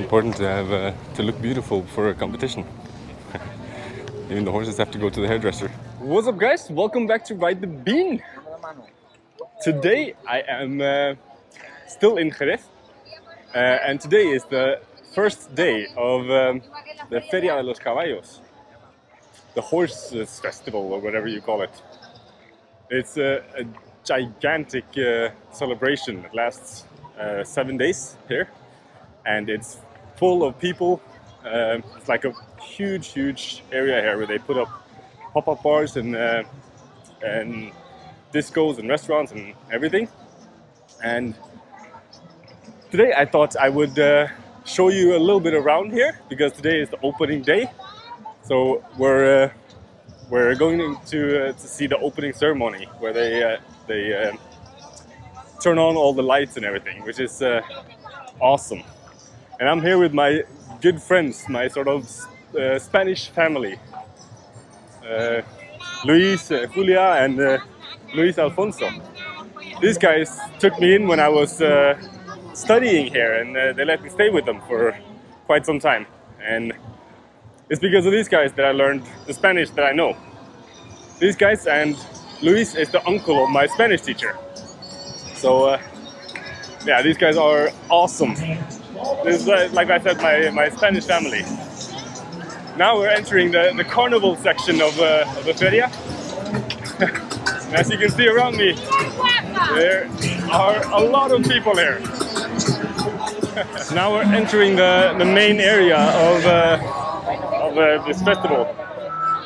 important to have to look beautiful for a competition. Even the horses have to go to the hairdresser. What's up, guys? Welcome back to Ride the Bean. Today I am still in Jerez, and today is the first day of the Feria de los Caballos, the horses festival or whatever you call it. It's a gigantic celebration that lasts 7 days here, and it's full of people. It's like a huge area here where they put up pop-up bars and discos and restaurants and everything. And today I thought I would show you a little bit around here, because today is the opening day. So we're going to see the opening ceremony where they turn on all the lights and everything, which is awesome. And I'm here with my good friends, my sort of Spanish family, Luis, Julia, and Luis Alfonso. These guys took me in when I was studying here, and they let me stay with them for quite some time. And it's because of these guys that I learned the Spanish that I know. These guys, and Luis is the uncle of my Spanish teacher. So yeah, these guys are awesome. This is, like I said, my Spanish family. Now we're entering the carnival section of the Feria. As you can see around me, there are a lot of people here. Now we're entering the main area of this festival.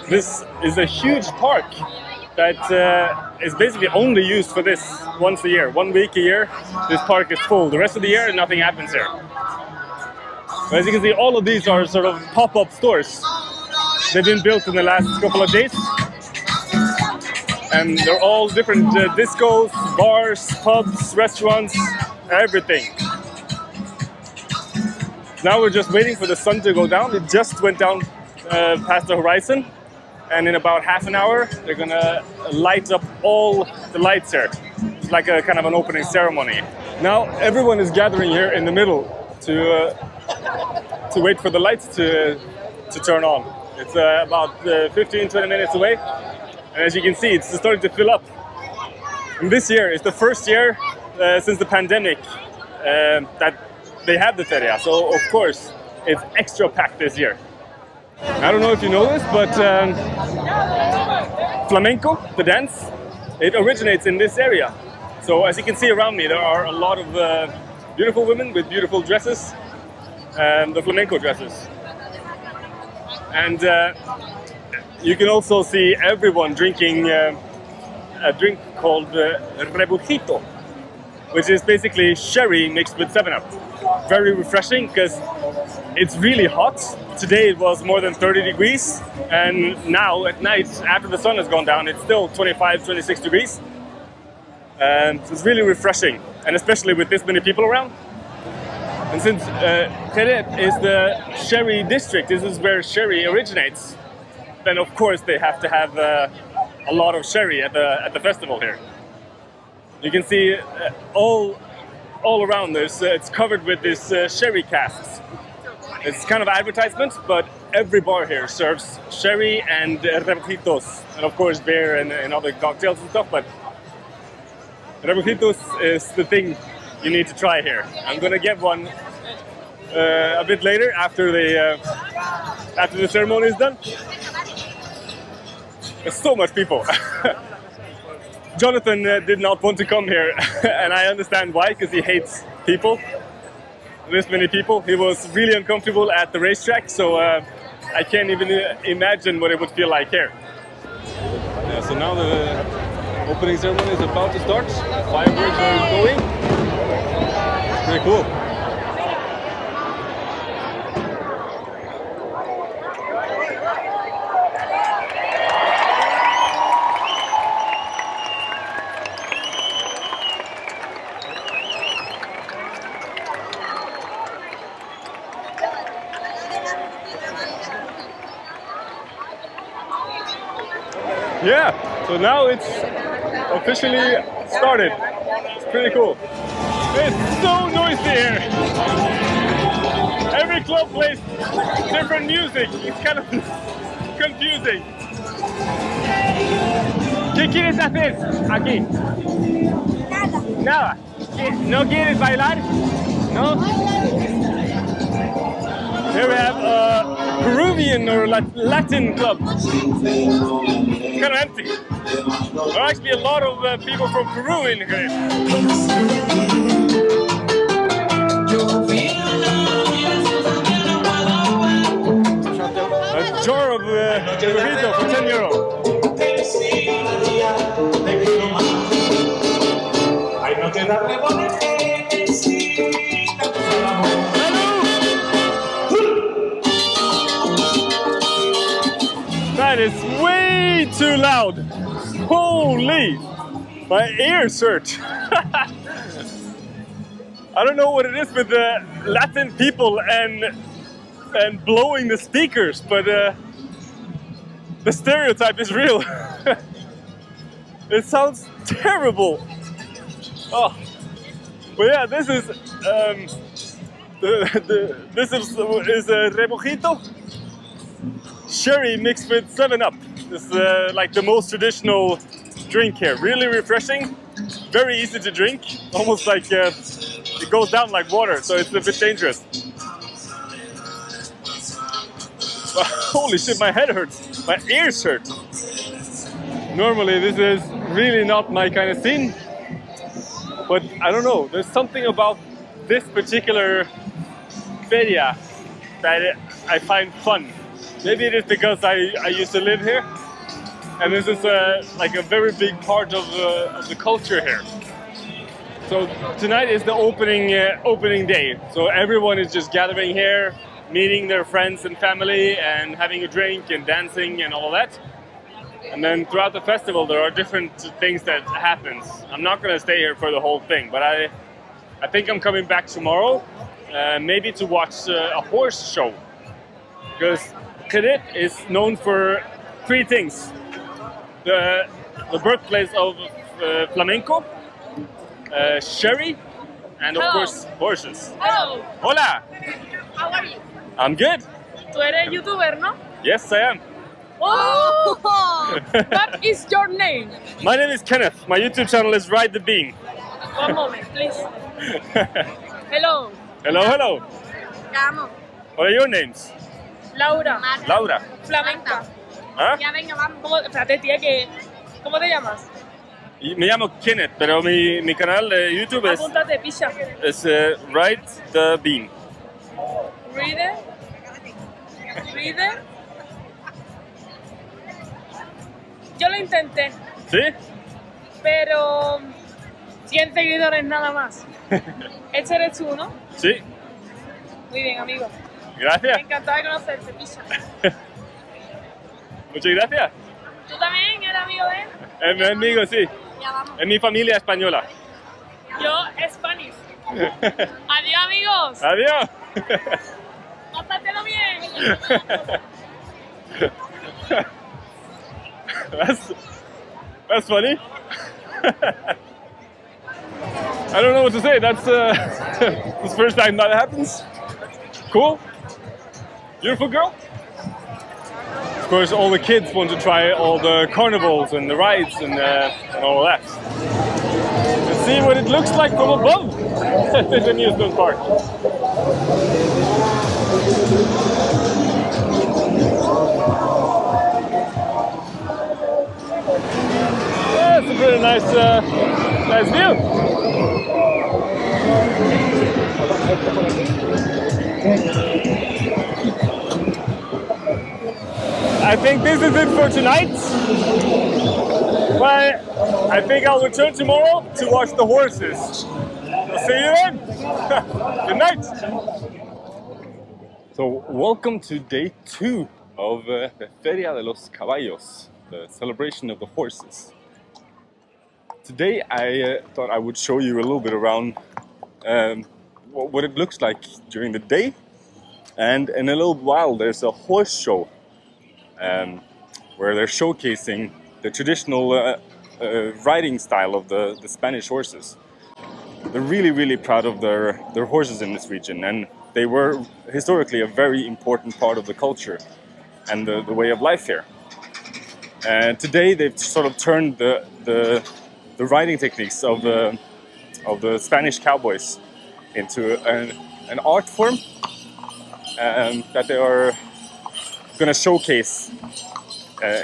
This is a huge park that is basically only used for this once a year. 1 week a year, this park is full. The rest of the year, nothing happens here. But as you can see, all of these are sort of pop-up stores. They've been built in the last couple of days. And they're all different discos, bars, pubs, restaurants, everything. Now we're just waiting for the sun to go down. It just went down past the horizon. And in about half an hour, they're gonna light up all the lights here. It's like a kind of an opening ceremony. Now everyone is gathering here in the middle to wait for the lights to turn on. It's about 15-20 minutes away. And as you can see, it's starting to fill up. And this year is the first year since the pandemic that they have the Feria. So of course, it's extra packed this year. I don't know if you know this, but Flamenco, the dance, it originates in this area. So as you can see around me, there are a lot of beautiful women with beautiful dresses, the flamenco dresses. And you can also see everyone drinking a drink called rebujito, which is basically sherry mixed with 7-Up. Very refreshing because it's really hot. Today it was more than 30 degrees, and now at night, after the sun has gone down, it's still 25-26 degrees. So it's really refreshing, and especially with this many people around. And since Jerez is the sherry district, this is where sherry originates, then of course they have to have a lot of sherry at the festival here. You can see all around this, it's covered with these sherry casks. It's kind of advertisement, but every bar here serves sherry and rebujitos, and of course beer and other cocktails and stuff, but rebujitos is the thing you need to try here. I'm gonna get one a bit later after the ceremony is done. There's so much people. Jonathan did not want to come here, and I understand why, because he hates people. This many people. He was really uncomfortable at the racetrack, so I can't even imagine what it would feel like here. Yeah, so now the opening ceremony is about to start. Fireworks are going. It's pretty cool. Yeah, so now it's officially started. It's pretty cool. It's so noisy here. club plays different music. It's kind of confusing. ¿Qué quieres hacer aquí? Nada. Nada. ¿No quieres bailar? No? Here we have a Peruvian or Latin club. It's kind of empty. There are actually a lot of people from Peru in here. A jar of burrito for 10 euro. That is way too loud. Holy, my ears hurt. I don't know what it is with the Latin people and blowing the speakers, but the stereotype is real. It sounds terrible. Oh, but yeah, this is this is a rebujito. Sherry mixed with 7-Up. This is like the most traditional drink here. Really refreshing, very easy to drink, almost like it goes down like water, so it's a bit dangerous. Holy shit, my head hurts, my ears hurt. Normally this is really not my kind of scene, but I don't know, there's something about this particular feria that I find fun. Maybe it is because I used to live here, and this is like a very big part of the culture here. So tonight is the opening day. So everyone is just gathering here, meeting their friends and family, and having a drink and dancing and all that. And then throughout the festival, there are different things that happens. I'm not going to stay here for the whole thing, but I think I'm coming back tomorrow, maybe to watch a horse show, because Jerez is known for 3 things: the birthplace of flamenco, sherry, and of course horses. Hello. Hola. How are you? I'm good. Tú eres YouTuber, ¿no? Yes, I am. Oh! What is your name? My name is Kenneth. My YouTube channel is Ride the Bean. One moment, please. Hello. Hello, hello. Llamo. What are your names? Laura. Laura. Flamenca. ¿Ah? Ya venga, vamos. Espérate, tía, que... ¿Cómo te llamas? Y me llamo Kenneth, pero mi canal de YouTube Apúntate, picha. es Ride the Bean. Reader. Reader. Yo lo intenté, ¿Sí? pero 100 seguidores nada más. Este eres tú, ¿no? Sí. Muy bien, amigo. Gracias. Encantada de conocerte, picha. Muchas gracias. ¿Tú también eres amigo de él? Es mi amigo, sí. Ya vamos. Es mi familia española. Yo, Spanish. Adiós, amigos. Adiós. Pásatelo bien. That's funny. I don't know what to say. That's the first time that happens. Cool. Beautiful girl. Of course, all the kids want to try all the carnivals and the rides and all that. Let's see what it looks like from above. The amusement park. Yeah, it's a pretty nice view. I think this is it for tonight. But I think I'll return tomorrow to watch the horses. I'll see you then. Good night. So welcome to day 2 of the Feria de los Caballos, the celebration of the horses. Today I thought I would show you a little bit around what it looks like during the day, and in a little while there's a horse show where they're showcasing the traditional riding style of the Spanish horses. They're really proud of their horses in this region, and they were historically a very important part of the culture and the way of life here. And today they've sort of turned the riding techniques of the Spanish cowboys into an art form that they are going to showcase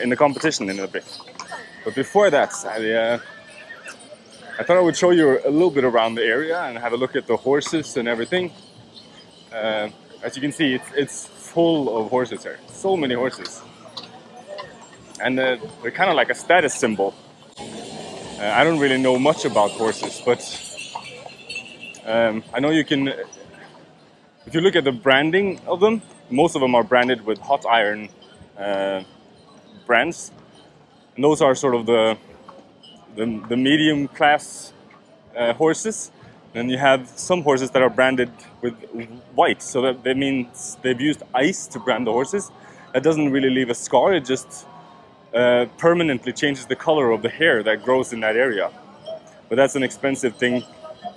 in the competition in a bit. But before that, I thought I would show you a little bit around the area and have a look at the horses and everything. As you can see, it's full of horses here. So many horses. And they're kind of like a status symbol. I don't really know much about horses, but I know you can... If you look at the branding of them, most of them are branded with hot iron brands. And those are sort of the medium class horses. And you have some horses that are branded with white, so that means they've used ice to brand the horses. That doesn't really leave a scar, it just permanently changes the color of the hair that grows in that area. But that's an expensive thing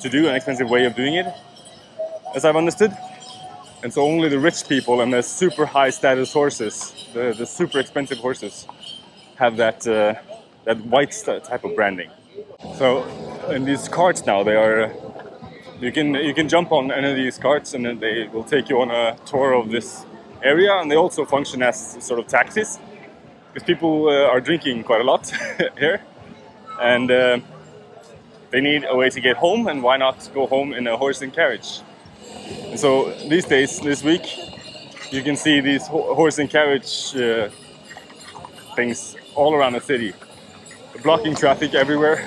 to do, an expensive way of doing it, as I've understood. And so only the rich people and the super high status horses, the super expensive horses, have that white type of branding. So in these carts now, they are you can jump on any of these carts and then they will take you on a tour of this area, and they also function as sort of taxis because people are drinking quite a lot here, and they need a way to get home, and why not go home in a horse and carriage? And so these days, this week, you can see these horse and carriage things all around the city, blocking traffic everywhere.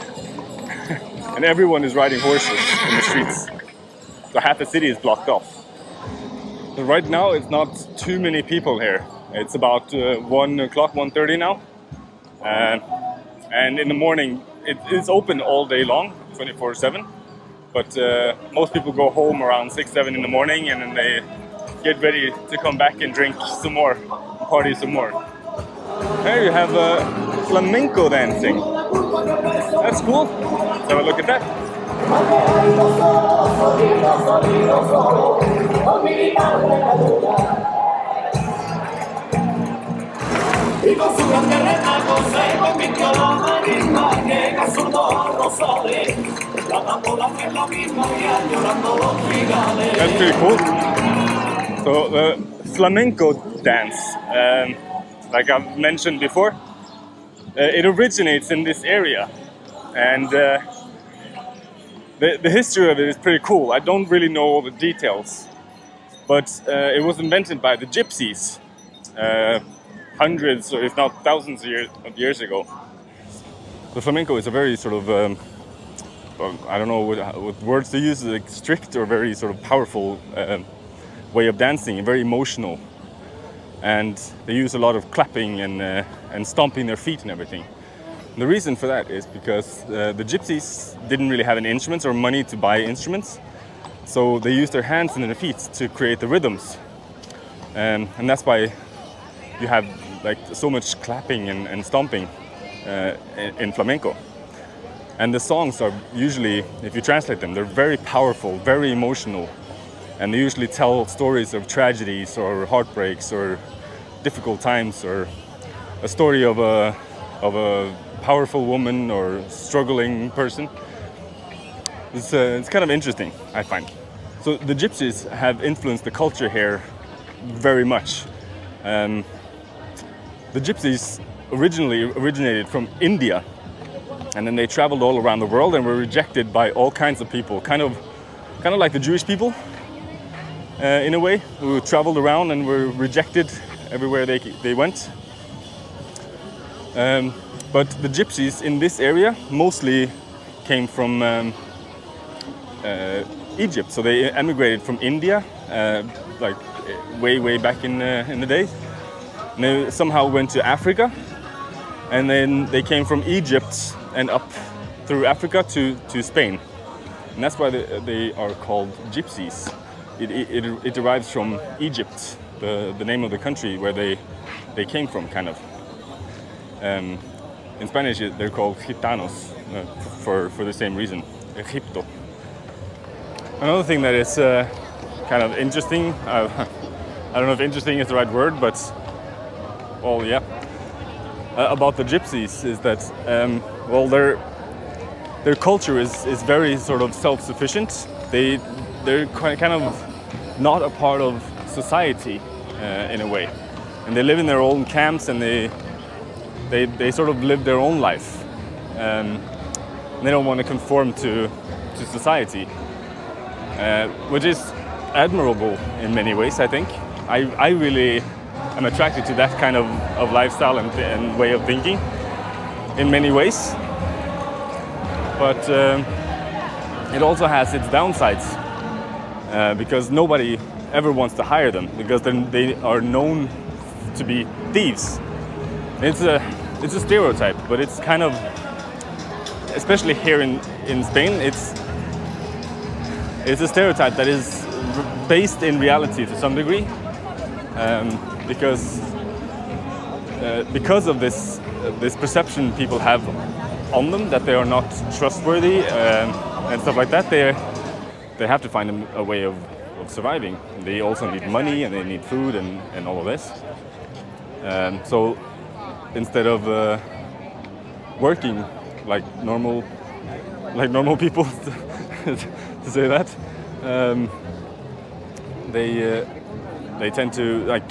And everyone is riding horses in the streets. So half the city is blocked off. But right now it's not too many people here. It's about 1 o'clock, 1:30 now. And in the morning it's open all day long, 24/7. But most people go home around 6, 7 in the morning, and then they get ready to come back and drink some more, party some more. Here you have Flamenco Dancing. That's cool. Let's have a look at that. That's pretty cool. So the Flamenco Dance, like I've mentioned before, it originates in this area, and the history of it is pretty cool. I don't really know all the details, but it was invented by the gypsies hundreds, or if not thousands of years ago. The flamenco is a very sort of, I don't know what words to use, like strict or very sort of powerful way of dancing, very emotional. And they use a lot of clapping and stomping their feet and everything. And the reason for that is because the gypsies didn't really have any instruments or money to buy instruments, so they used their hands and their feet to create the rhythms. And that's why you have like so much clapping and stomping in flamenco. And the songs are usually, if you translate them, they're very powerful, very emotional. And they usually tell stories of tragedies or heartbreaks or difficult times, or a story of a powerful woman or struggling person. It's kind of interesting, I find. So the gypsies have influenced the culture here very much. The gypsies originally originated from India, and then they traveled all around the world and were rejected by all kinds of people, kind of like the Jewish people. In a way, who traveled around and were rejected everywhere they went. But the gypsies in this area mostly came from Egypt. So they emigrated from India, like way back in the days. And they somehow went to Africa, and then they came from Egypt and up through Africa to Spain. And that's why they are called gypsies. It derives from Egypt, the name of the country where they came from, kind of. In Spanish, they're called gitanos for the same reason, Egipto. Another thing that is kind of interesting. I don't know if interesting is the right word, but well, yeah. About the gypsies is that well, their culture is very sort of self-sufficient. They're kind of not a part of society in a way, and they live in their own camps, and they sort of live their own life. They don't want to conform to society, which is admirable in many ways. I think I really am attracted to that kind of lifestyle and way of thinking in many ways. But it also has its downsides because nobody ever wants to hire them because then they are known to be thieves. It's a stereotype, but it's kind of, especially here in Spain, it's a stereotype that is based in reality to some degree, because of this perception people have on them that they are not trustworthy and stuff like that. They have to find a way of surviving. They also need money and they need food and all of this. So instead of working like normal people, to say that, they tend to like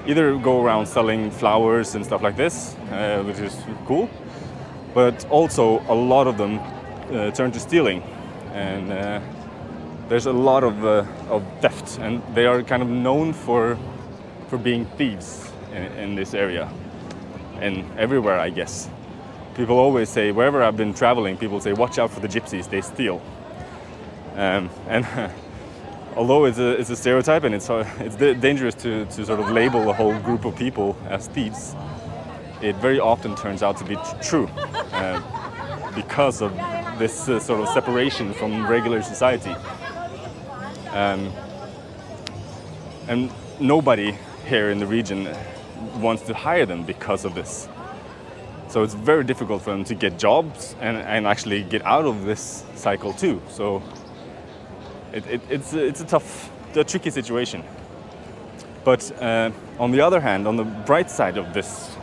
either go around selling flowers and stuff like this, which is cool, but also a lot of them turn to stealing, and there's a lot of theft, and they are kind of known for being thieves in this area and everywhere, I guess. People always say, wherever I've been traveling, people say, watch out for the gypsies, they steal. And although it's a stereotype and it's dangerous to sort of label a whole group of people as thieves, it very often turns out to be true because of this sort of separation from regular society. And nobody here in the region wants to hire them because of this. So it's very difficult for them to get jobs and actually get out of this cycle too. So it's a tricky situation. But on the other hand, on the bright side of this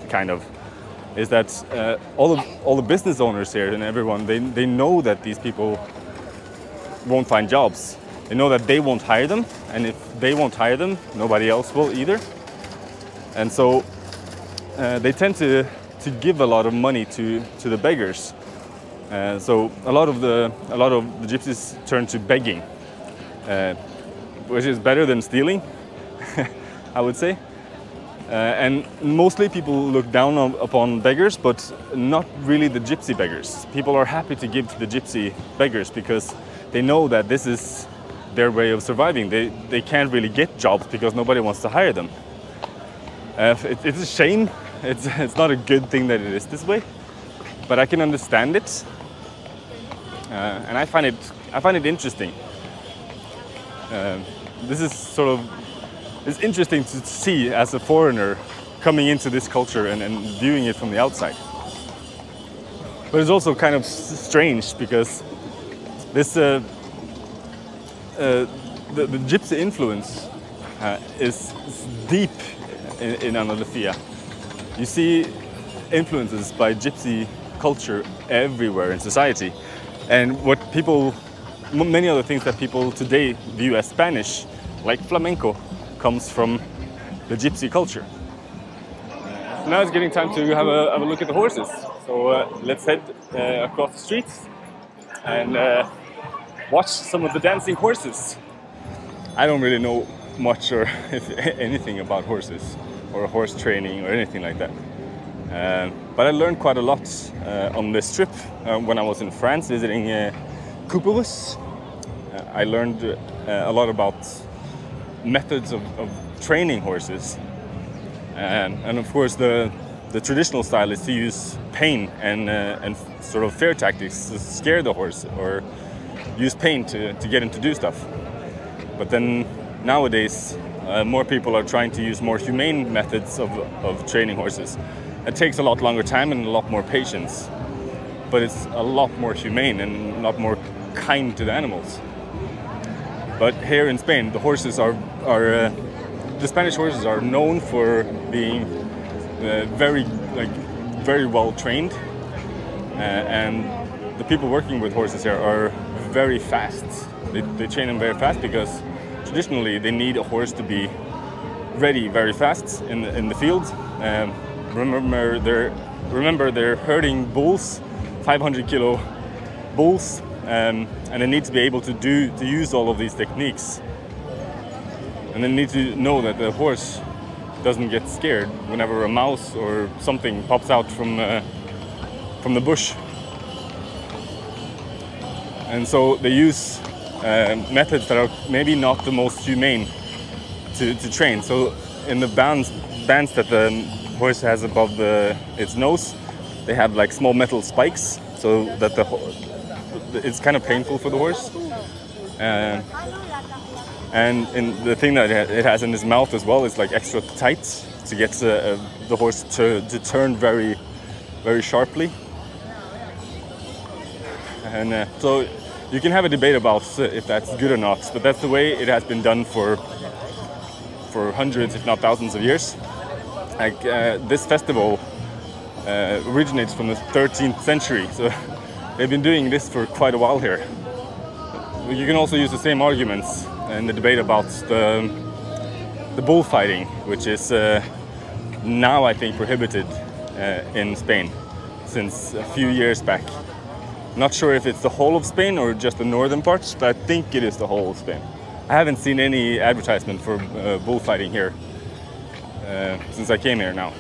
kind of, is that all the business owners here and everyone, they know that these people won't find jobs. They know that they won't hire them, and if they won't hire them, nobody else will either. And so they tend to give a lot of money to the beggars. So a lot of the gypsies turn to begging, which is better than stealing, I would say. And mostly people look down upon beggars, but not really the gypsy beggars. People are happy to give to the gypsy beggars because they know that this is their way of surviving. They can't really get jobs because nobody wants to hire them. It's a shame. It's not a good thing that it is this way, but I can understand it, and I find it interesting. This is sort of, it's interesting to see as a foreigner coming into this culture and viewing it from the outside. But it's also kind of strange because this the gypsy influence is deep in Andalusia. You see influences by gypsy culture everywhere in society, and many other things that people today view as Spanish, like flamenco, comes from the gypsy culture. Now it's getting time to have a look at the horses. So let's head across the streets and watch some of the dancing horses. I don't really know much or if anything about horses or horse training or anything like that. But I learned quite a lot on this trip when I was in France visiting Caballos. I learned a lot about methods of training horses. And of course the traditional style is to use pain and sort of fear tactics to scare the horse or use pain to get him to do stuff. But then nowadays more people are trying to use more humane methods of training horses. It takes a lot longer time and a lot more patience, but it's a lot more humane and a lot more kind to the animals. But here in Spain, the horses the Spanish horses are known for being very well trained, and the people working with horses here are very fast. They train them very fast because traditionally they need a horse to be ready very fast in the field. Remember they're herding bulls, 500 kilo bulls, and they need to be able to use all of these techniques. And they need to know that the horse doesn't get scared whenever a mouse or something pops out from the bush. And so they use methods that are maybe not the most humane to train. So in the bands that the horse has above its nose, they have like small metal spikes, so that it's kind of painful for the horse. And the thing that it has in its mouth as well is like extra tight to get the horse to turn very, very sharply. And so you can have a debate about if that's good or not, but that's the way it has been done for hundreds, if not thousands of years. Like this festival originates from the 13th century, so they've been doing this for quite a while here. You can also use the same arguments in the debate about the bullfighting, which is now I think prohibited in Spain since a few years back. Not sure if it's the whole of Spain or just the northern parts, but I think it is the whole of Spain. I haven't seen any advertisement for bullfighting here since I came here now.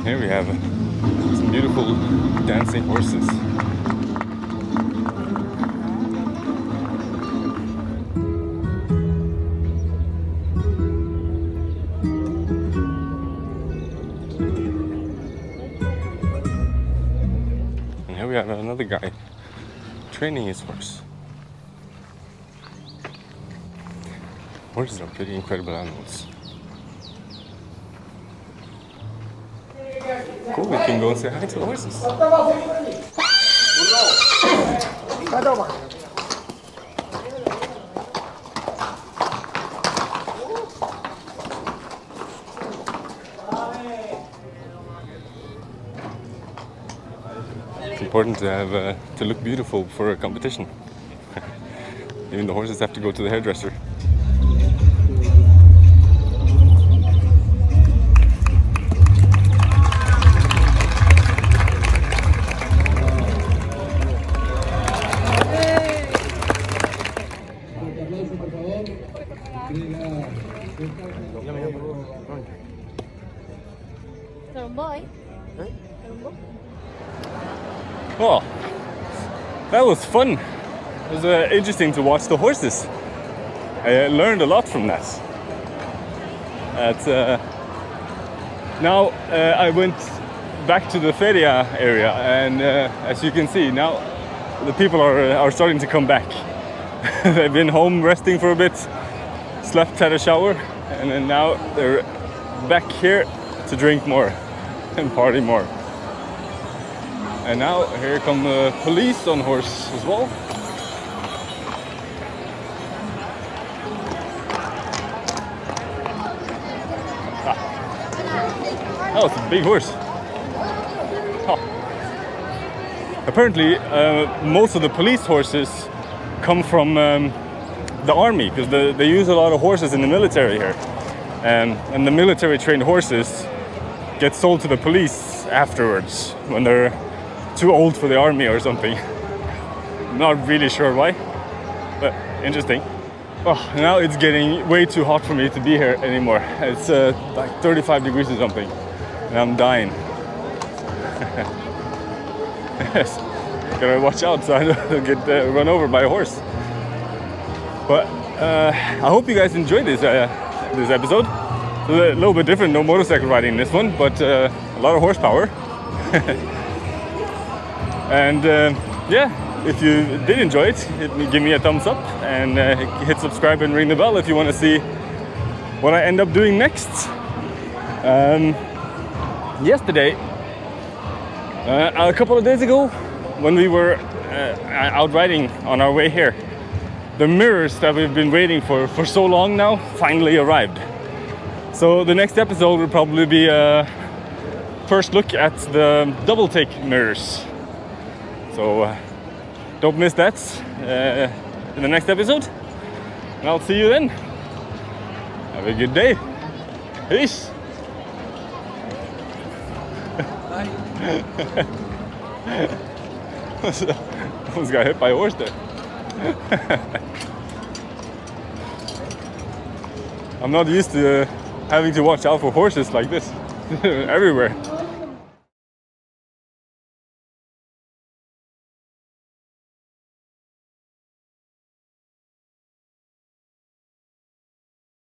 Here we have some beautiful dancing horses. And here we have another guy training his horse. Horses are pretty incredible animals. Cool, we can go and say hi to the horses. It's important to have to look beautiful for a competition. Even the horses have to go to the hairdresser. Oh, that was fun. It was interesting to watch the horses. I learned a lot from that. Now I went back to the Feria area, and as you can see now the people are starting to come back. They've been home resting for a bit, slept, had a shower, and then now they're back here to drink more and party more. And now here come the police on horse as well. Oh, it's a big horse. Oh. Apparently, most of the police horses come from the army, because they use a lot of horses in the military here. And the military trained horses get sold to the police afterwards when they're too old for the army or something. Not really sure why, but interesting. Oh, now it's getting way too hot for me to be here anymore. It's like 35 degrees or something, and I'm dying. Yes, gotta watch out so I don't get run over by a horse. But I hope you guys enjoyed this episode. It's a little bit different, no motorcycle riding in this one, but a lot of horsepower. And yeah, if you did enjoy it, give me a thumbs up and hit subscribe and ring the bell if you want to see what I end up doing next. Yesterday, a couple of days ago, when we were out riding on our way here, the mirrors that we've been waiting for so long now finally arrived. So the next episode will probably be a first look at the double take mirrors. So don't miss that in the next episode. And I'll see you then. Have a good day. Peace. Almost got hit by a horse there. I'm not used to having to watch out for horses like this everywhere.